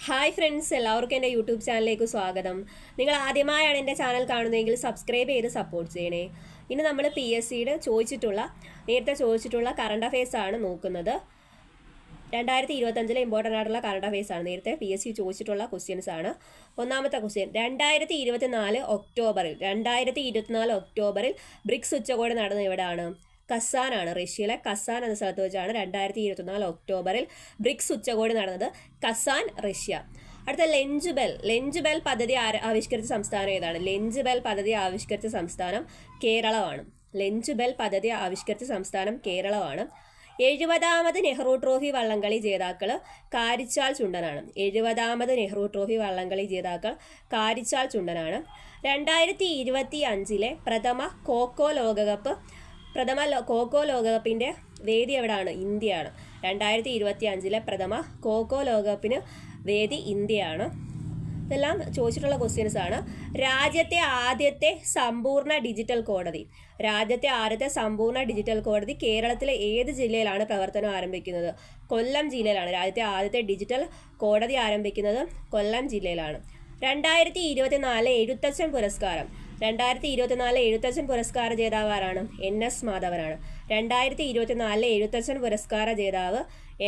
Hi friends, എല്ലാവർക്കും എൻ്റെ YouTube ചാനലിലേക്ക് സ്വാഗതം. നിങ്ങൾ ആദ്യമായാണ് എൻ്റെ ചാനൽ കാണുന്നതെങ്കിൽ സബ്സ്ക്രൈബ് ചെയ്ത് സപ്പോർട്ട് ചെയ്യണേ. ഇനി നമ്മൾ PSCയുടെ നേരത്തെ ചോദിച്ചിട്ടുള്ള കറണ്ട് അഫയേഴ്സ് ആണ് നോക്കുന്നത്. 2025 ഇമ്പോർട്ടൻ്റ് ആയിട്ടുള്ള കറണ്ട് അഫയേഴ്സ് ആണ്. നേരത്തെ PSC ചോദിച്ചിട്ടുള്ള ക്വസ്റ്റ്യൻസ് ആണ്. ഒന്നാമത്തെ ക്വസ്റ്റ്യൻ, 2024 ഒക്ടോബറിൽ ബ്രിക്സ് ഉച്ചകോടി നടന്നത് എവിടെയാണ്? കസാനാണ്. റഷ്യയിലെ കസാൻ എന്ന സ്ഥലത്ത് വെച്ചാണ് 2024 ഒക്ടോബറിൽ ബ്രിക്സ് ഉച്ചകോടി നടന്നത്. Kazan, Russia. അടുത്ത ലഞ്ച് ബെൽ പദ്ധതി ആവിഷ്കരിച്ച സംസ്ഥാനം ഏതാണ്? ലഞ്ച് ബെൽ പദ്ധതി ആവിഷ്കരിച്ച സംസ്ഥാനം കേരളമാണ്. ലഞ്ച് ബെൽ പദ്ധതി ആവിഷ്കരിച്ച സംസ്ഥാനം കേരളമാണ്. 70ാമത് നെഹ്റു ട്രോഫി വള്ളംകളി ജേതാക്കൾ കാരിച്ചാൽ ചുണ്ടനാണ്. 70ാമത് നെഹ്റു ട്രോഫി വള്ളംകളി ജേതാക്കൾ കാരിച്ചാൽ ചുണ്ടനാണ്. 2025 പ്രഥമ ഖോഖോ ലോകകപ്പിൻ്റെ വേദി എവിടെയാണ്? ഇന്ത്യയാണ്. 2025 പ്രഥമ ഖോഖോ ലോകകപ്പിന് വേദി ഇന്ത്യയാണ്. ഇതെല്ലാം ചോദിച്ചിട്ടുള്ള ക്വസ്റ്റ്യൻസ് ആണ്. രാജ്യത്തെ ആദ്യത്തെ സമ്പൂർണ്ണ ഡിജിറ്റൽ കോടതി കേരളത്തിലെ ഏത് ജില്ലയിലാണ് പ്രവർത്തനം ആരംഭിക്കുന്നത്? കൊല്ലം ജില്ലയിലാണ്. രാജ്യത്തെ ആദ്യത്തെ ഡിജിറ്റൽ കോടതി ആരംഭിക്കുന്നത് കൊല്ലം ജില്ലയിലാണ്. 2024 എഴുത്തച്ഛൻ പുരസ്കാരം 2024 എഴുത്തച്ഛൻ പുരസ്കാര ജേതാവാരാണ്? NS മാധവനാണ്. 2024 എഴുത്തച്ഛൻ പുരസ്കാര ജേതാവ്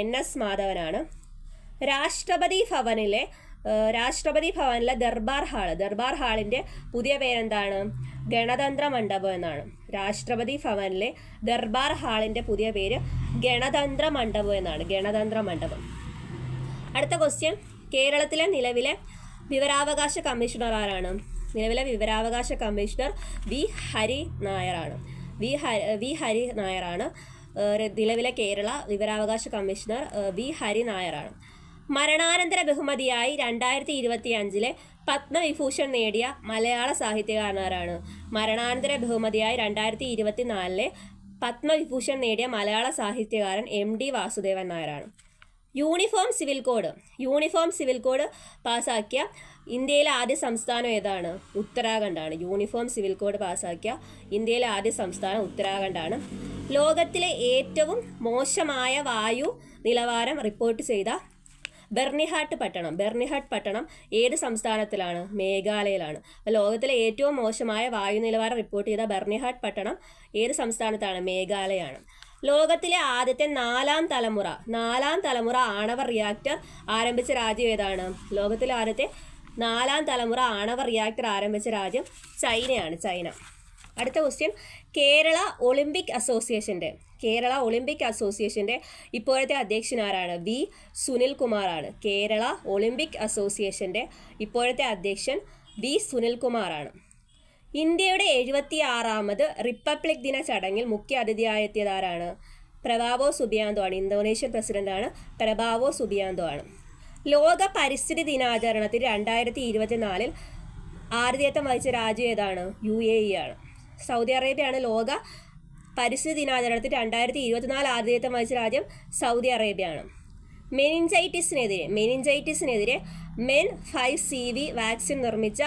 NS മാധവനാണ്. രാഷ്ട്രപതി ഭവനിലെ ദർബാർ ഹാളിൻ്റെ പുതിയ പേരെന്താണ്? ഗണതന്ത്ര മണ്ഡപം എന്നാണ്. രാഷ്ട്രപതി ഭവനിലെ ദർബാർ ഹാളിൻ്റെ പുതിയ പേര് ഗണതന്ത്ര മണ്ഡപം എന്നാണ്. ഗണതന്ത്ര മണ്ഡപം. അടുത്ത ക്വസ്റ്റ്യൻ, കേരളത്തിലെ നിലവിലെ വിവരാവകാശ കമ്മീഷണർ ആരാണ്? നിലവിലെ വിവരാവകാശ കമ്മീഷണർ വി ഹരി നായരാണ്. നിലവിലെ കേരള വിവരാവകാശ കമ്മീഷണർ വി ഹരി നായരാണ്. മരണാനന്തര ബഹുമതിയായി 2025 പത്മവിഭൂഷൺ നേടിയ മലയാള സാഹിത്യകാരനാരാണ്? മരണാനന്തര ബഹുമതിയായി 2024 പത്മവിഭൂഷൺ നേടിയ മലയാള സാഹിത്യകാരൻ MD വാസുദേവൻ നായരാണ്. യൂണിഫോം സിവിൽ കോഡ് പാസാക്കിയ ഇന്ത്യയിലെ ആദ്യ സംസ്ഥാനം ഏതാണ്? ഉത്തരാഖണ്ഡാണ്. യൂണിഫോം സിവിൽ കോഡ് പാസാക്കിയ ഇന്ത്യയിലെ ആദ്യ സംസ്ഥാനം ഉത്തരാഖണ്ഡാണ്. ലോകത്തിലെ ഏറ്റവും മോശമായ വായു നിലവാരം റിപ്പോർട്ട് ചെയ്ത ബെർണിഹാട്ട് പട്ടണം ഏത് സംസ്ഥാനത്തിലാണ്? മേഘാലയയിലാണ്. ലോകത്തിലെ ഏറ്റവും മോശമായ വായു നിലവാരം റിപ്പോർട്ട് ചെയ്ത ബെർണിഹാട്ട് പട്ടണം ഏത് സംസ്ഥാനത്താണ്? മേഘാലയയാണ്. ലോകത്തിലെ ആദ്യത്തെ നാലാം തലമുറ ആണവ റിയാക്ടർ ആരംഭിച്ച രാജ്യം ഏതാണ്? ലോകത്തിലെ ആദ്യത്തെ 4ാം തലമുറ ആണവ റിയാക്ടർ ആരംഭിച്ച രാജ്യം ചൈനയാണ്. ചൈന. അടുത്ത ക്വസ്റ്റ്യൻ, കേരള ഒളിമ്പിക് അസോസിയേഷൻ്റെ ഇപ്പോഴത്തെ അധ്യക്ഷൻ ആരാണ്? വി സുനിൽകുമാറാണ്. കേരള ഒളിമ്പിക് അസോസിയേഷൻ്റെ ഇപ്പോഴത്തെ അധ്യക്ഷൻ വി സുനിൽകുമാറാണ്. ഇന്ത്യയുടെ 76ാമത് റിപ്പബ്ലിക് ദിന ചടങ്ങിൽ മുഖ്യ അതിഥിയായെത്തിയതാരാണ്? പ്രഭാവോ സുബിയാന്തോ ആണ്. ഇന്തോനേഷ്യൻ പ്രസിഡന്റാണ് പ്രഭാവോ സുബിയാന്തോ ആണ്. ലോക പരിസ്ഥിതി ദിനാചരണത്തിൽ 2024 ആതിഥേയത്വം വഹിച്ച രാജ്യം ഏതാണ്? UAE ആണ്. സൗദി അറേബ്യയാണ്. ലോക പരിസ്ഥിതി ദിനാചരണത്തിൽ 2024 ആതിഥേയത്വം വഹിച്ച രാജ്യം സൗദി അറേബ്യയാണ്. മെനിഞ്ചൈറ്റിസിനെതിരെ MEN 5CV വാക്സിൻ നിർമ്മിച്ച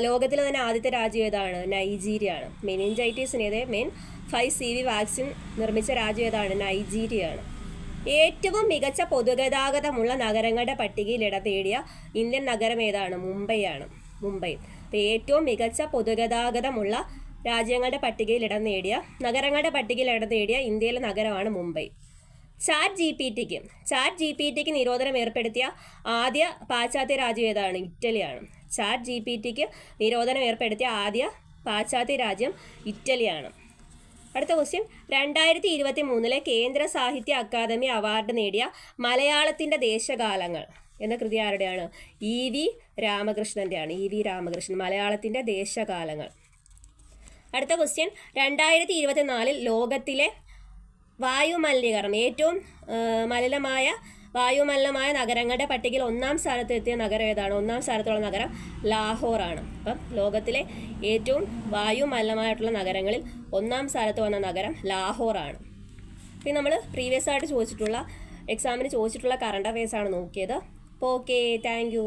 ലോകത്തിലെ തന്നെ ആദ്യത്തെ രാജ്യം ഏതാണ്? നൈജീരിയയാണ്. മെനിഞ്ചൈറ്റിസിനെതിരെ MEN 5CV വാക്സിൻ നിർമ്മിച്ച രാജ്യം ഏതാണ്? നൈജീരിയയാണ്. ഏറ്റവും മികച്ച പൊതുഗതാഗതമുള്ള നഗരങ്ങളുടെ പട്ടികയിൽ ഇടം നേടിയ ഇന്ത്യൻ നഗരം ഏതാണ്? മുംബൈയാണ്. മുംബൈ. ഏറ്റവും മികച്ച പൊതുഗതാഗതമുള്ള നഗരങ്ങളുടെ പട്ടികയിൽ ഇടം നേടിയ ഇന്ത്യയിലെ നഗരമാണ് Mumbai. Chat G P tick നിരോധനം ഏർപ്പെടുത്തിയ ആദ്യ പാശ്ചാത്യ രാജ്യം ഏതാണ്? ഇറ്റലിയാണ്. ചാറ്റ് GPT നിരോധനം ഏർപ്പെടുത്തിയ ആദ്യ പാശ്ചാത്യ രാജ്യം ഇറ്റലിയാണ്. അടുത്ത ക്വസ്റ്റ്യൻ, 2023 കേന്ദ്ര സാഹിത്യ അക്കാദമി അവാർഡ് നേടിയ മലയാളത്തിൻ്റെ ദേശകാലങ്ങൾ എന്ന കൃതി ആരുടെയാണ്? EV രാമകൃഷ്ണൻ്റെയാണ്. EV രാമകൃഷ്ണൻ. മലയാളത്തിൻ്റെ ദേശകാലങ്ങൾ. അടുത്ത ക്വസ്റ്റ്യൻ, 2024 ലോകത്തിലെ വായുമലിനീകരണം ഏറ്റവും വായുമലിനമായ നഗരങ്ങളുടെ പട്ടികയിൽ 1ാം സ്ഥാനത്ത് എത്തിയ നഗരം ഏതാണ്? 1ാം സ്ഥാനത്തുള്ള നഗരം ലാഹോറാണ്. അപ്പം ലോകത്തിലെ ഏറ്റവും വായുമലിനമായിട്ടുള്ള നഗരങ്ങളിൽ 1ാം സ്ഥാനത്ത് വന്ന നഗരം ലാഹോറാണ്. പിന്നെ നമ്മൾ പ്രീവിയസ് ആയിട്ട് എക്സാമിന് ചോദിച്ചിട്ടുള്ള കറണ്ട് അഫയേഴ്സ് ആണ് നോക്കിയത്. അപ്പോൾ ഓക്കെ, താങ്ക് യു.